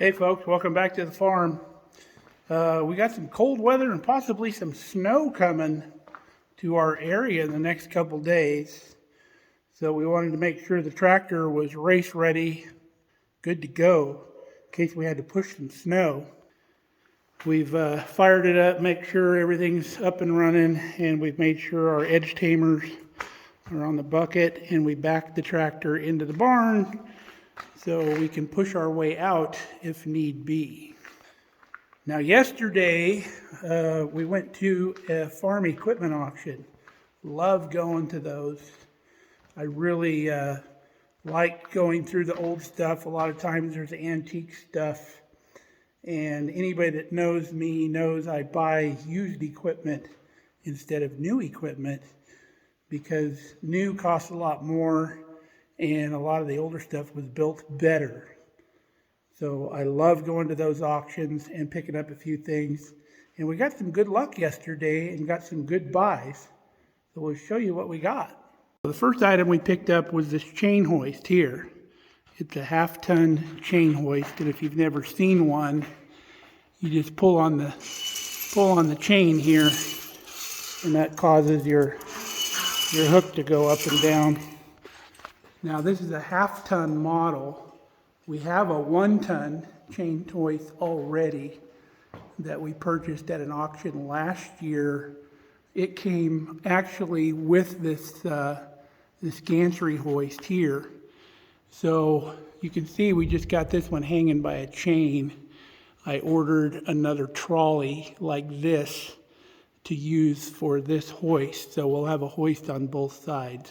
Hey folks, welcome back to the farm. We got some cold weather and possibly some snow coming to our area in the next couple days. So we wanted to make sure the tractor was race ready, good to go, in case we had to push some snow. We've fired it up, make sure everything's up and running, and we've made sure our edge tamers are on the bucket, and we backed the tractor into the barn so we can push our way out if need be. Now yesterday, we went to a farm equipment auction. Love going to those. I really like going through the old stuff. A lot of times there's antique stuff. And anybody that knows me knows I buy used equipment instead of new equipment because new costs a lot more and a lot of the older stuff was built better. So I love going to those auctions and picking up a few things. And we got some good luck yesterday and got some good buys. So we'll show you what we got. The first item we picked up was this chain hoist here. It's a half-ton chain hoist, and if you've never seen one, you just pull on the chain here, and that causes your hook to go up and down. Now this is a half-ton model. We have a 1-ton chain hoist already that we purchased at an auction last year. It came actually with this gantry hoist here. So you can see we just got this one hanging by a chain. I ordered another trolley like this to use for this hoist. So we'll have a hoist on both sides,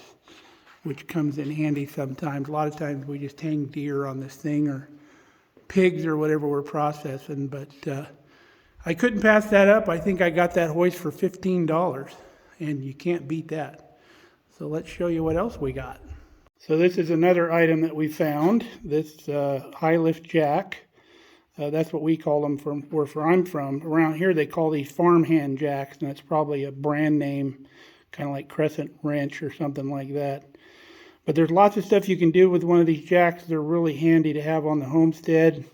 which comes in handy sometimes. A lot of times we just hang deer on this thing or pigs or whatever we're processing, but I couldn't pass that up. I think I got that hoist for $15, and you can't beat that. So let's show you what else we got. So this is another item that we found, this high lift jack. That's what we call them from where I'm from. Around here they call these farmhand jacks, and it's probably a brand name, kind of like Crescent Wrench or something like that. But there's lots of stuff you can do with one of these jacks. They're really handy to have on the homestead.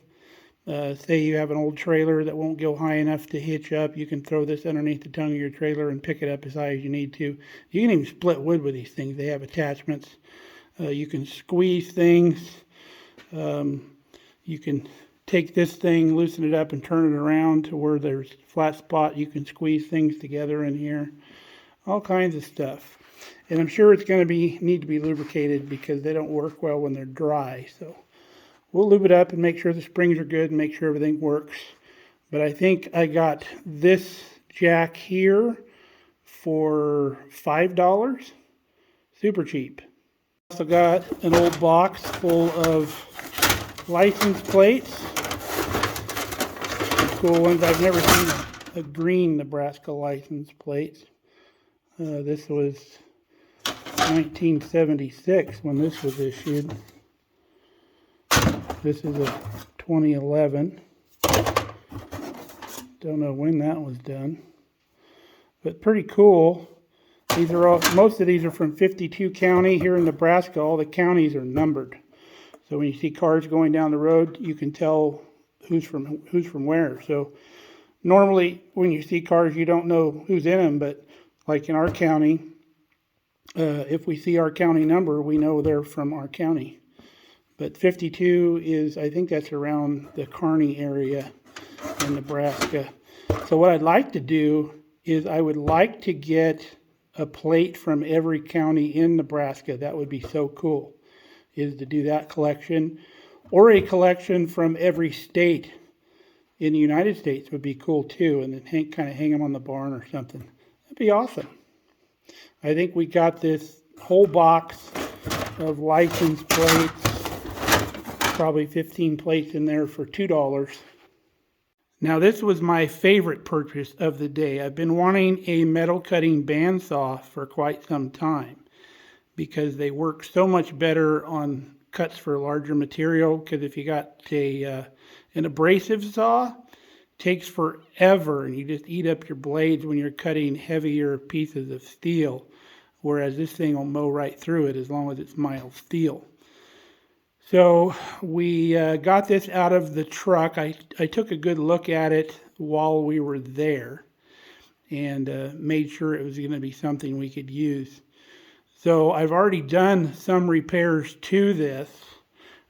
Say you have an old trailer that won't go high enough to hitch up, you can throw this underneath the tongue of your trailer and pick it up as high as you need to. You can even split wood with these things. They have attachments. You can squeeze things. You can take this thing, loosen it up, and turn it around to where there's a flat spot. You can squeeze things together in here. All kinds of stuff. And I'm sure it's going to need to be lubricated because they don't work well when they're dry. So we'll lube it up and make sure the springs are good and make sure everything works. But I think I got this jack here for $5. Super cheap. Also got an old box full of license plates. Some cool ones. I've never seen a green Nebraska license plate. This was 1976 when this was issued. This is a 2011. Don't know when that was done, but pretty cool. These are all, most of these are from 52 county here in Nebraska. All the counties are numbered. So when you see cars going down the road, you can tell who's from where. So normally when you see cars, you don't know who's in them, but like in our county, if we see our county number, we know they're from our county. But 52 is, I think that's around the Kearney area in Nebraska. So what I'd like to do is I would like to get a plate from every county in Nebraska. That would be so cool, is to do that collection. Or a collection from every state in the United States would be cool too, and then kind of hang them on the barn or something. That'd be awesome. I think we got this whole box of license plates, probably 15 plates in there for $2. Now this was my favorite purchase of the day. I've been wanting a metal cutting bandsaw for quite some time because they work so much better on cuts for larger material. Because if you got an abrasive saw, it takes forever and you just eat up your blades when you're cutting heavier pieces of steel. Whereas this thing will mow right through it as long as it's mild steel. So we got this out of the truck. I took a good look at it while we were there and made sure it was going to be something we could use. So I've already done some repairs to this.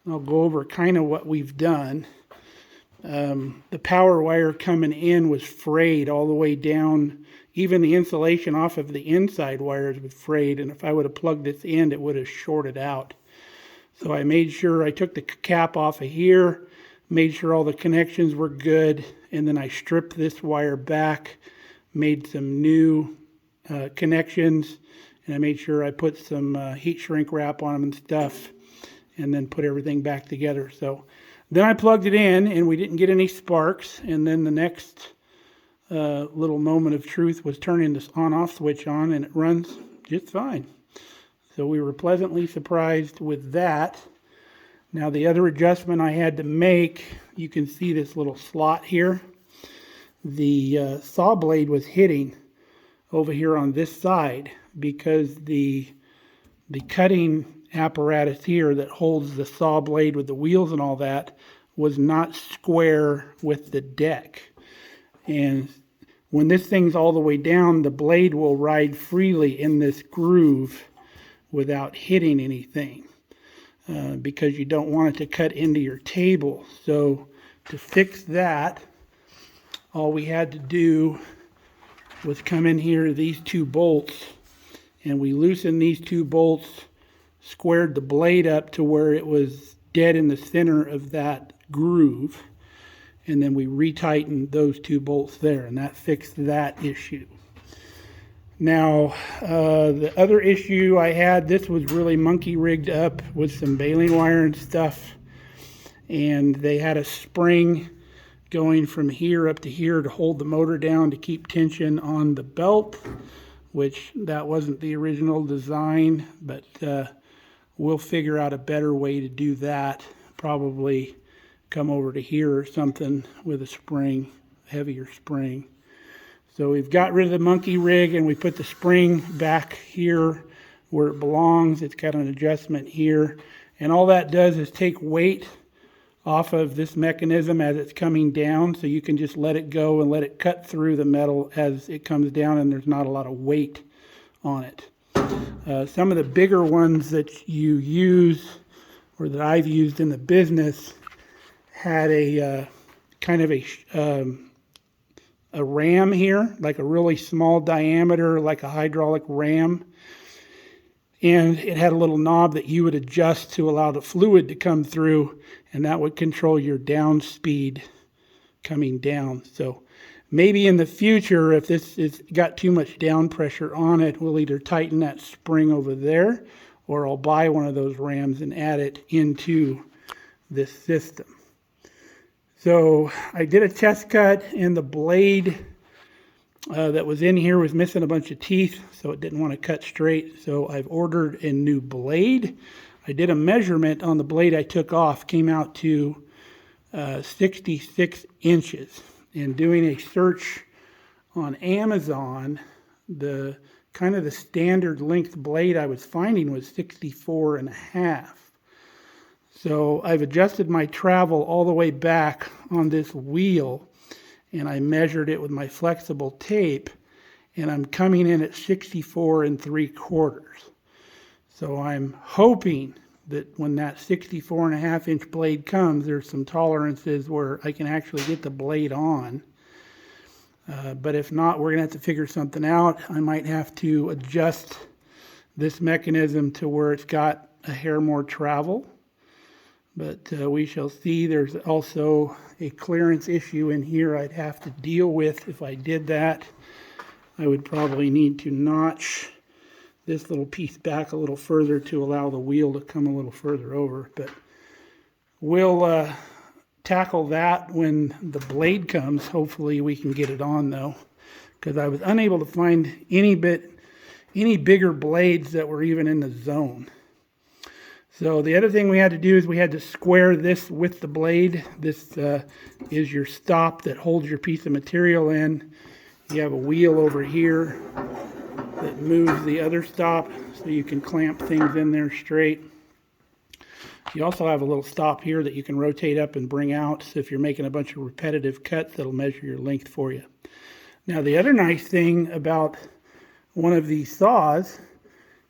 I'll go over kind of what we've done. The power wire coming in was frayed all the way down. Even the insulation off of the inside wires was frayed, and if I would have plugged this in, it would have shorted out. So I made sure I took the cap off of here, made sure all the connections were good, and then I stripped this wire back, made some new connections, and I made sure I put some heat shrink wrap on them and stuff, and then put everything back together. So then I plugged it in, and we didn't get any sparks, and then the next little moment of truth was turning this on-off switch on, and it runs just fine. So we were pleasantly surprised with that. Now the other adjustment I had to make, you can see this little slot here. The saw blade was hitting over here on this side because the cutting apparatus here that holds the saw blade with the wheels and all that was not square with the deck. And when this thing's all the way down, the blade will ride freely in this groove without hitting anything because you don't want it to cut into your table. So to fix that, all we had to do was come in here, these two bolts, and we loosened these two bolts, squared the blade up to where it was dead in the center of that groove, and then we retightened those two bolts there, and that fixed that issue. Now, the other issue I had, this was really monkey rigged up with some baling wire and stuff, and they had a spring going from here up to here to hold the motor down to keep tension on the belt, which that wasn't the original design, but we'll figure out a better way to do that. Probably come over to here or something with a spring, heavier spring. So we've got rid of the monkey rig and we put the spring back here where it belongs. It's got an adjustment here. And all that does is take weight off of this mechanism as it's coming down. So you can just let it go and let it cut through the metal as it comes down, and there's not a lot of weight on it. Some of the bigger ones that you use, or that I've used in the business, had a kind of a ram here, like a really small diameter, like a hydraulic ram. And it had a little knob that you would adjust to allow the fluid to come through, and that would control your down speed coming down. So maybe in the future, if this has got too much down pressure on it, we'll either tighten that spring over there, or I'll buy one of those rams and add it into this system. So I did a test cut, and the blade that was in here was missing a bunch of teeth, so it didn't want to cut straight. So I've ordered a new blade. I did a measurement on the blade I took off, came out to 66 inches. And doing a search on Amazon, the kind of the standard length blade I was finding was 64 and a half. So I've adjusted my travel all the way back on this wheel, and I measured it with my flexible tape, and I'm coming in at 64 3/4. So I'm hoping that when that 64 and a half inch blade comes, there's some tolerances where I can actually get the blade on. But if not, we're going to have to figure something out. I might have to adjust this mechanism to where it's got a hair more travel. But we shall see. There's also a clearance issue in here I'd have to deal with if I did that. I would probably need to notch this little piece back a little further to allow the wheel to come a little further over. But we'll tackle that when the blade comes. Hopefully we can get it on though, because I was unable to find any bigger blades that were even in the zone. So the other thing we had to do is we had to square this with the blade. This is your stop that holds your piece of material in. You have a wheel over here that moves the other stop so you can clamp things in there straight. You also have a little stop here that you can rotate up and bring out. So if you're making a bunch of repetitive cuts, that'll measure your length for you. Now the other nice thing about one of these saws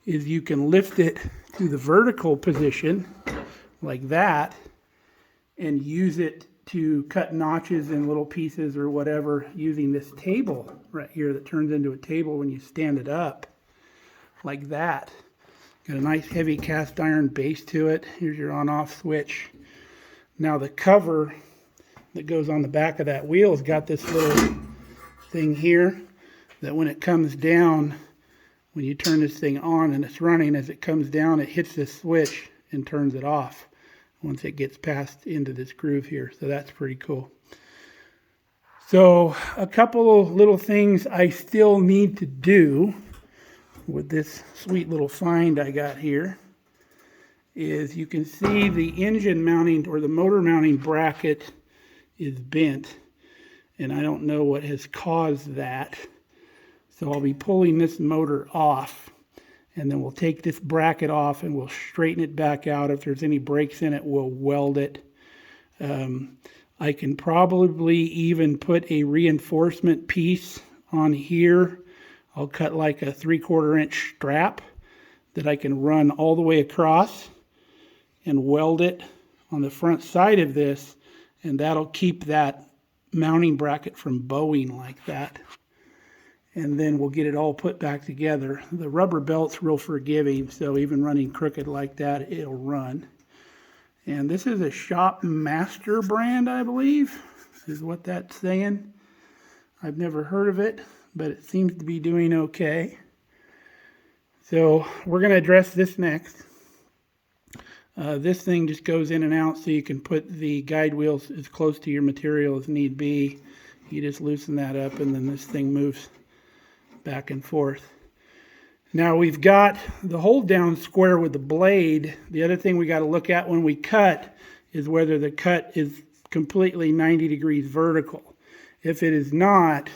is you can lift it to the vertical position like that and use it to cut notches in little pieces or whatever using this table right here that turns into a table when you stand it up like that. Got a nice heavy cast iron base to it. Here's your on-off switch. Now the cover that goes on the back of that wheel has got this little thing here that when it comes down, when you turn this thing on and it's running, as it comes down, it hits this switch and turns it off once it gets passed into this groove here. So that's pretty cool. So a couple of little things I still need to do with this sweet little find I got here is you can see the engine mounting or the motor mounting bracket is bent, and I don't know what has caused that. So I'll be pulling this motor off, and then we'll take this bracket off and we'll straighten it back out. If there's any breaks in it, we'll weld it. I can probably even put a reinforcement piece on here. I'll cut like a 3/4 inch strap that I can run all the way across and weld it on the front side of this, and that'll keep that mounting bracket from bowing like that. And then we'll get it all put back together. The rubber belt's real forgiving, so even running crooked like that, it'll run. And this is a Shop Master brand, I believe, is what that's saying. I've never heard of it, but it seems to be doing okay. So we're going to address this next. This thing just goes in and out so you can put the guide wheels as close to your material as need be. You just loosen that up and then this thing moves back and forth. Now we've got the hold down square with the blade. The other thing we got to look at when we cut is whether the cut is completely 90 degrees vertical. If it is not,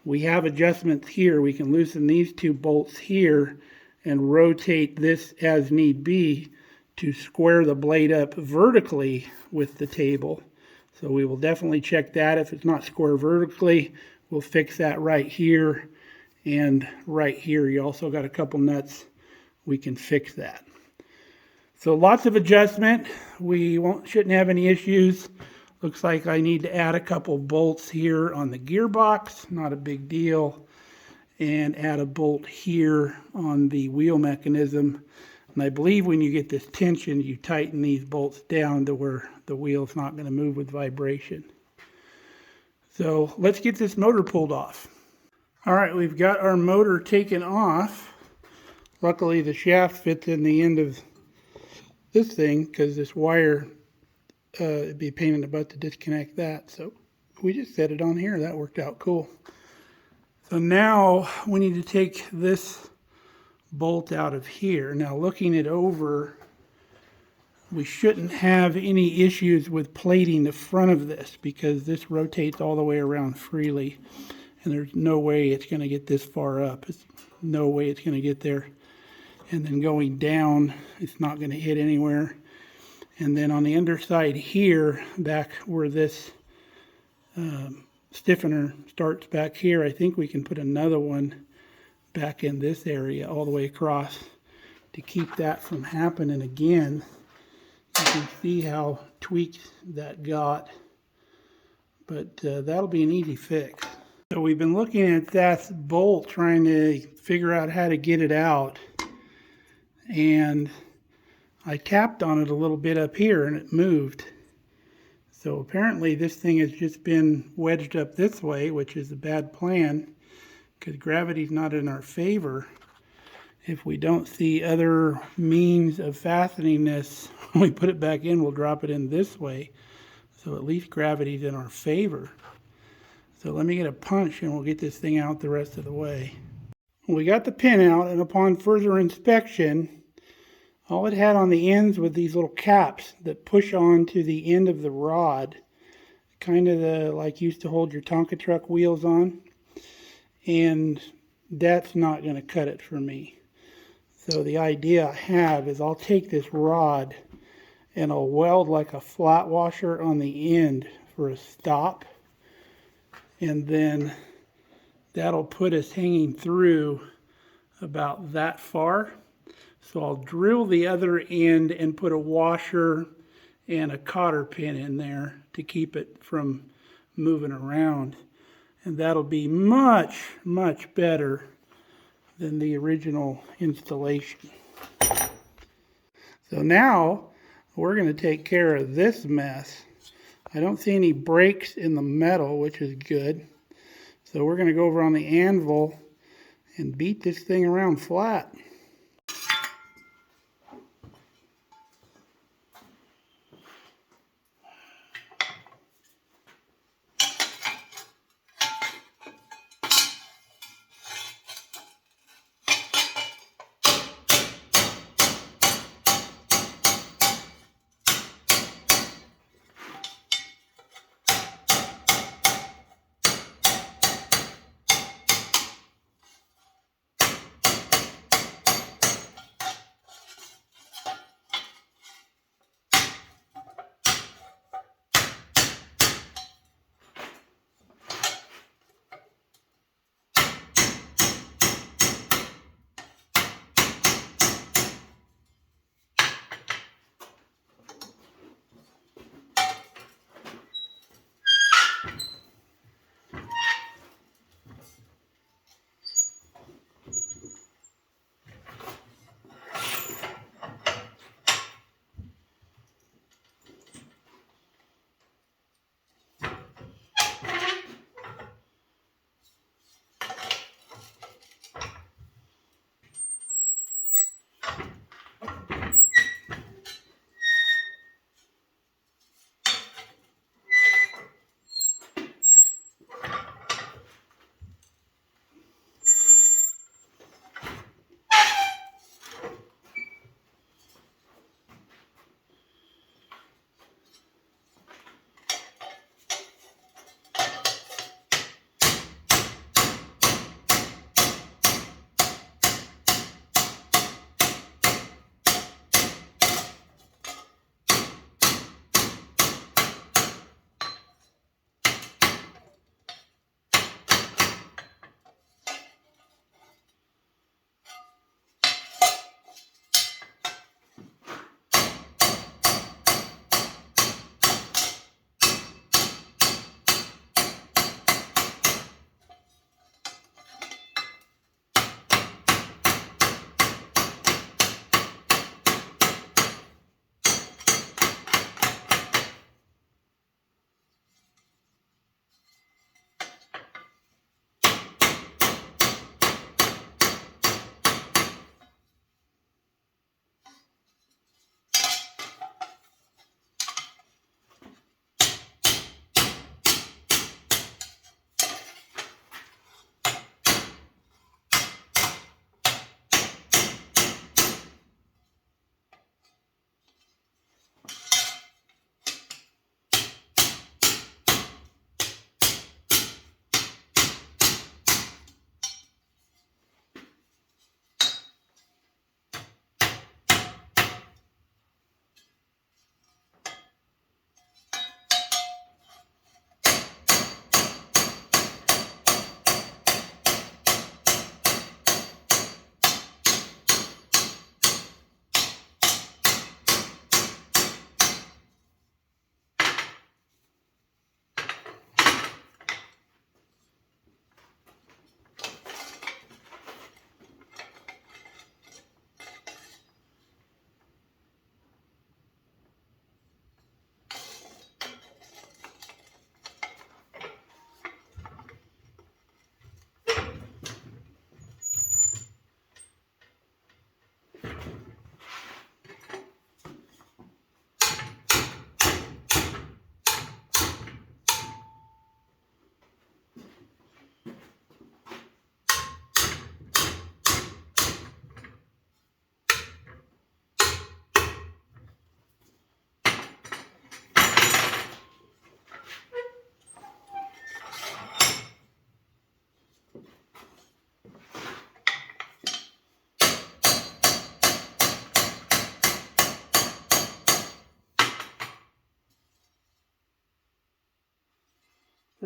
we have adjustments here. We can loosen these two bolts here and rotate this as need be to square the blade up vertically with the table. So we will definitely check that. If it's not square vertically, we'll fix that right here. And right here, you also got a couple nuts. We can fix that. So lots of adjustment. We shouldn't have any issues. Looks like I need to add a couple bolts here on the gearbox. Not a big deal. And add a bolt here on the wheel mechanism. And I believe when you get this tension, you tighten these bolts down to where the wheel's not going to move with vibration. So let's get this motor pulled off. All right, we've got our motor taken off. Luckily, the shaft fits in the end of this thing because this wire, it'd be a pain in the butt to disconnect that. So we just set it on here. That worked out cool. So now we need to take this bolt out of here. Now looking it over, we shouldn't have any issues with plating the front of this because this rotates all the way around freely. And there's no way it's going to get this far up. There's no way it's going to get there. And then going down, it's not going to hit anywhere. And then on the underside here, back where this stiffener starts back here, I think we can put another one back in this area all the way across to keep that from happening again. You can see how tweaked that got. But that'll be an easy fix. So we've been looking at that bolt trying to figure out how to get it out, and I tapped on it a little bit up here and it moved. So apparently this thing has just been wedged up this way, which is a bad plan because gravity's not in our favor. If we don't see other means of fastening this, when we put it back in, we'll drop it in this way. So at least gravity's in our favor. So let me get a punch and we'll get this thing out the rest of the way. We got the pin out, and upon further inspection, all it had on the ends was these little caps that push on to the end of the rod. Kind of like used to hold your Tonka truck wheels on. And that's not going to cut it for me. So the idea I have is I'll take this rod and I'll weld like a flat washer on the end for a stop, and then that'll put us hanging through about that far. So I'll drill the other end and put a washer and a cotter pin in there to keep it from moving around. And that'll be much, much better than the original installation. So now we're going to take care of this mess. I don't see any breaks in the metal, which is good. So we're going to go over on the anvil and beat this thing around flat.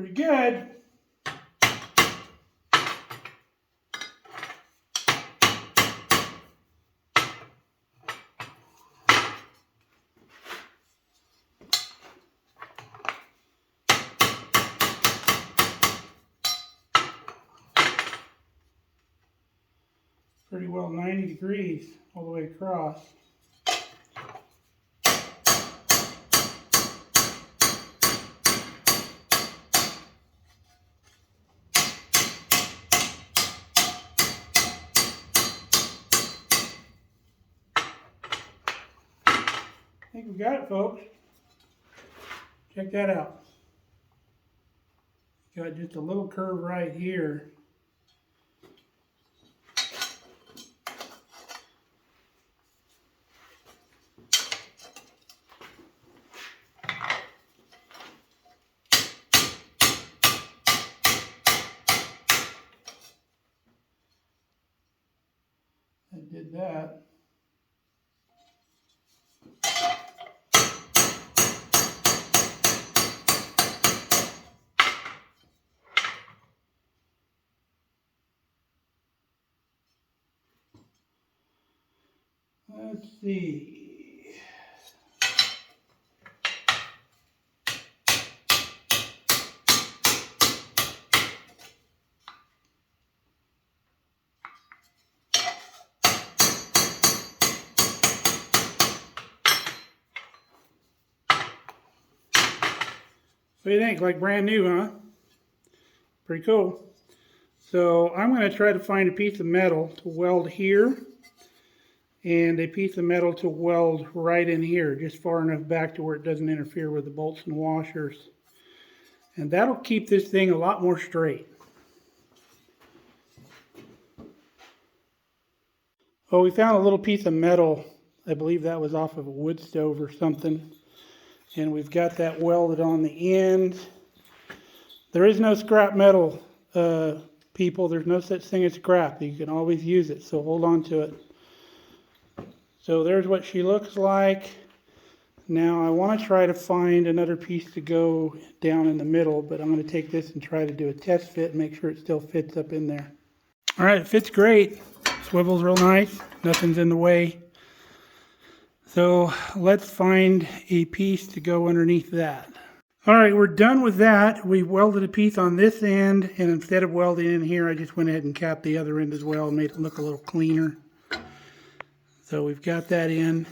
pretty good. Pretty well 90 degrees all the way across. I think we got it, folks. Check that out. Got just a little curve right here. I did that. Let's see. What do you think? Like brand new, huh? Pretty cool. So I'm going to try to find a piece of metal to weld here and a piece of metal to weld right in here, just far enough back to where it doesn't interfere with the bolts and washers. And that'll keep this thing a lot more straight. Well, we found a little piece of metal. I believe that was off of a wood stove or something. And we've got that welded on the end. There is no scrap metal, people. There's no such thing as scrap. You can always use it, so hold on to it. So there's what she looks like. Now I want to try to find another piece to go down in the middle, but I'm going to take this and try to do a test fit and make sure it still fits up in there. All right, it fits great. Swivels real nice. Nothing's in the way. So let's find a piece to go underneath that. All right, we're done with that. We welded a piece on this end, and instead of welding in here, I just went ahead and capped the other end as well and made it look a little cleaner. So we've got that in.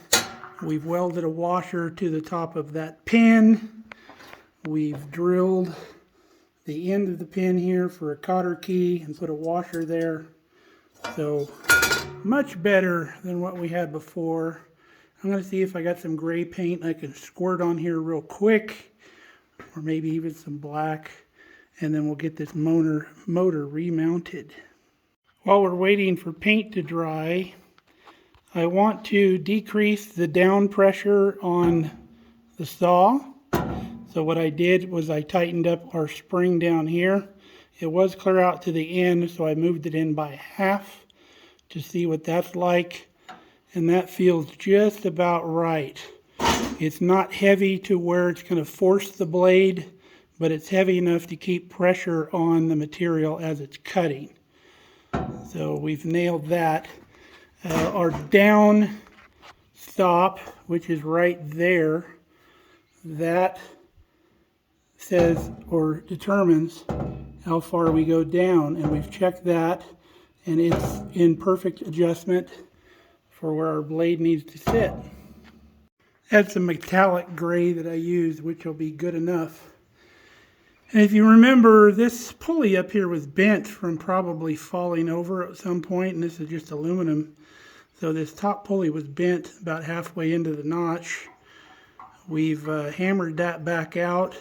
We've welded a washer to the top of that pin. We've drilled the end of the pin here for a cotter key and put a washer there. So much better than what we had before. I'm going to see if I got some gray paint I can squirt on here real quick, or maybe even some black, and then we'll get this motor remounted. While we're waiting for paint to dry, I want to decrease the down pressure on the saw. So what I did was I tightened up our spring down here. It was clear out to the end, so I moved it in by half to see what that's like. And that feels just about right. It's not heavy to where it's going to force the blade, but it's heavy enough to keep pressure on the material as it's cutting. So we've nailed that. Our down stop, which is right there, that says or determines how far we go down, and we've checked that, and it's in perfect adjustment for where our blade needs to sit. That's a metallic gray that I used, which will be good enough. And if you remember, this pulley up here was bent from probably falling over at some point, and this is just aluminum. So this top pulley was bent about halfway into the notch. We've hammered that back out,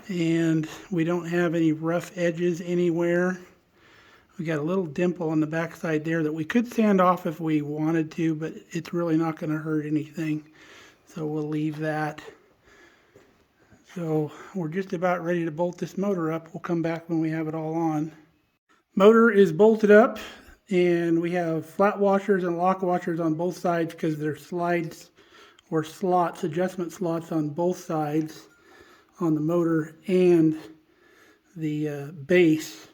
and we don't have any rough edges anywhere. We got a little dimple on the backside there that we could sand off if we wanted to, but it's really not going to hurt anything. So we'll leave that. So we're just about ready to bolt this motor up. We'll come back when we have it all on. Motor is bolted up, and we have flat washers and lock washers on both sides because there's slides or slots, adjustment slots on both sides on the motor and the base.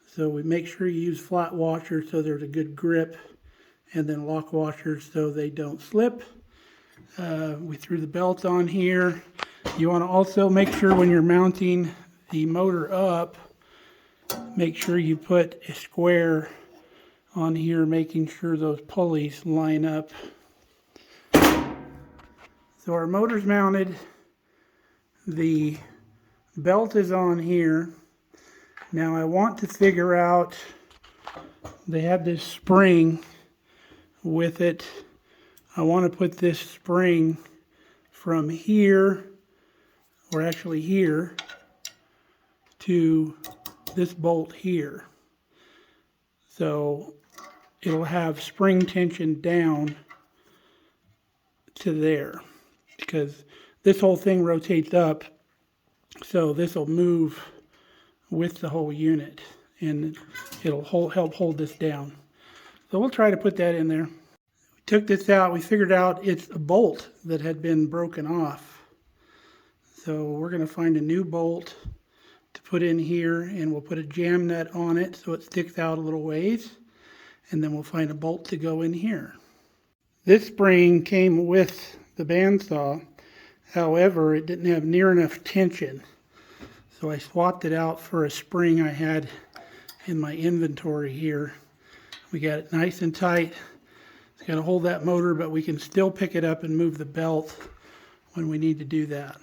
So we make sure you use flat washers so there's a good grip, and then lock washers so they don't slip. We threw the belt on here. You want to also make sure when you're mounting the motor up, make sure you put a square on here, making sure those pulleys line up. So our motor's mounted. The belt is on here. Now I want to figure out, they have this spring with it. I want to put this spring from here, or actually here, to this bolt here. So it'll have spring tension down to there, because this whole thing rotates up, so this will move with the whole unit, and it'll help hold this down. So we'll try to put that in there. We took this out. We figured out it's a bolt that had been broken off. So we're going to find a new bolt to put in here, and we'll put a jam nut on it so it sticks out a little ways, and then we'll find a bolt to go in here. This spring came with the bandsaw. However, it didn't have near enough tension. So I swapped it out for a spring I had in my inventory here. We got it nice and tight. It's going to hold that motor, but we can still pick it up and move the belt when we need to do that.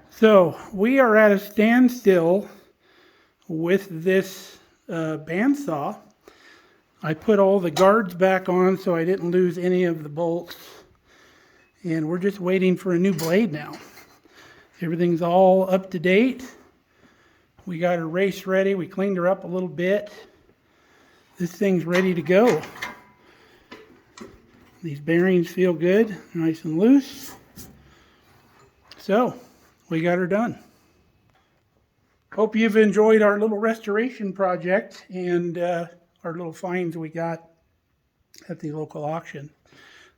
So we are at a standstill with this bandsaw. I put all the guards back on so I didn't lose any of the bolts. And we're just waiting for a new blade now. Everything's all up to date. We got her race ready. We cleaned her up a little bit. This thing's ready to go. These bearings feel good, nice and loose. So, we got her done. Hope you've enjoyed our little restoration project and our little finds we got at the local auction.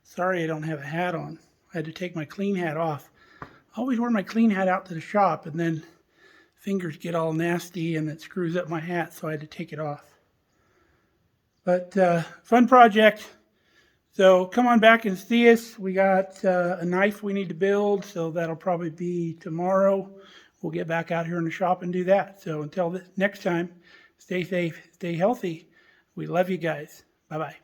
Sorry I don't have a hat on. I had to take my clean hat off. I always wear my clean hat out to the shop, and then fingers get all nasty and it screws up my hat, so I had to take it off. But fun project. So come on back and see us. We got a knife we need to build, so that'll probably be tomorrow. We'll get back out here in the shop and do that. So until next time, stay safe, stay healthy. We love you guys. Bye-bye.